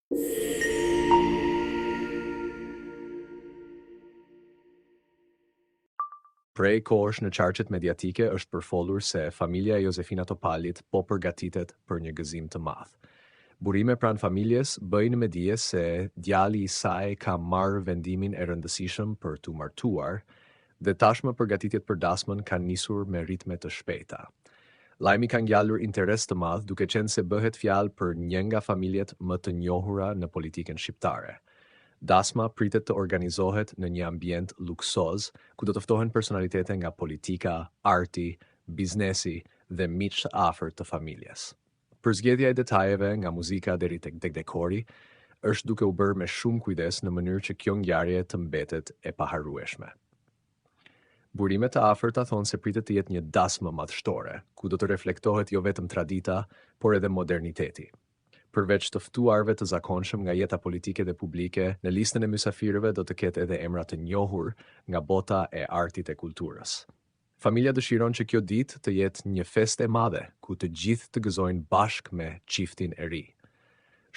Prej kohësh në qarqet mediatike është përfolur se familja e Josefina Topalit po përgatitet për një gëzim të madh. Burime pranë familjes bëjnë me dije se djali i saj ka marrë vendimin e rëndësishëm për t'u martuar dhe tashmë përgatitjet për dasmën kanë nisur me ritme të shpejta. Lajmi ka ngjallur interes të madh duke qenë se bëhet fjalë për një nga familjet më të njohura në politikën shqiptare. Dasma pritet të organizohet në një ambient luksoz, ku do të ftohen personalitete nga politika, arti, biznesi dhe miq të afërt të familjes. Përzgjedhja e detajeve nga muzika deri tek dekori është duke u bërë me shumë kujdes në mënyrë që kjo ngjarje të mbetet e paharrueshme. Burimet të afërta thonë se pritet të jetë një dasmë madhështore, ku do të reflektohet jo vetëm tradita, por edhe moderniteti. Përveç të ftuarve të zakonshëm nga jeta politike dhe publike, në listën e mysafirëve do të ketë edhe emra të njohur nga bota e artit e kulturës. Familja dëshiron që kjo ditë të jetë një festë e madhe, ku të gjithë të gëzojnë bashkë me çiftin e ri.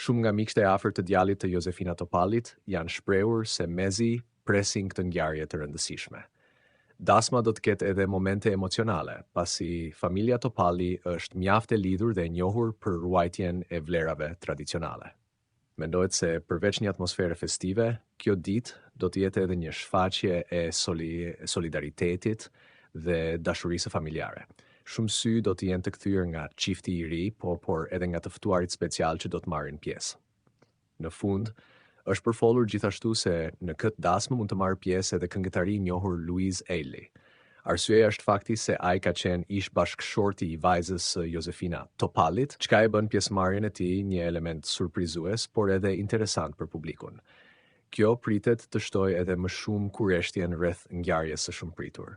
Shumë nga miqtë e afërt të djalit të Josefina Topalit janë shprehur se mezi presin këtë ngjarje të rëndësishme. Dasma do të ketë edhe momente emocionale, pasi familja Topali është mjaft e lidhur dhe e njohur për ruajtjen e vlerave tradicionale. Mendohet se përveç një atmosfere festive, kjo ditë do të jetë edhe një shfaqje e solidaritetit dhe dashurisë familjare. Shumë sy do të jenë të kthyer nga çifti i ri, por edhe nga të ftuarit special që do të marrin pjesë. Në fund, është përfolur gjithashtu se në këtë dasmë mund të marrë pjesë edhe këngëtari i njohur Louise Ailey. Arsyeja është fakti se ai ka qenë ish bashkëshorti i vajzës Josefina Topalit, çka e bën pjesëmarrjen e tij një element surprizues, por edhe interesant për publikun. Kjo pritet të shtojë edhe më shumë kurreshtjen rreth ngjarjes së shumëpritur.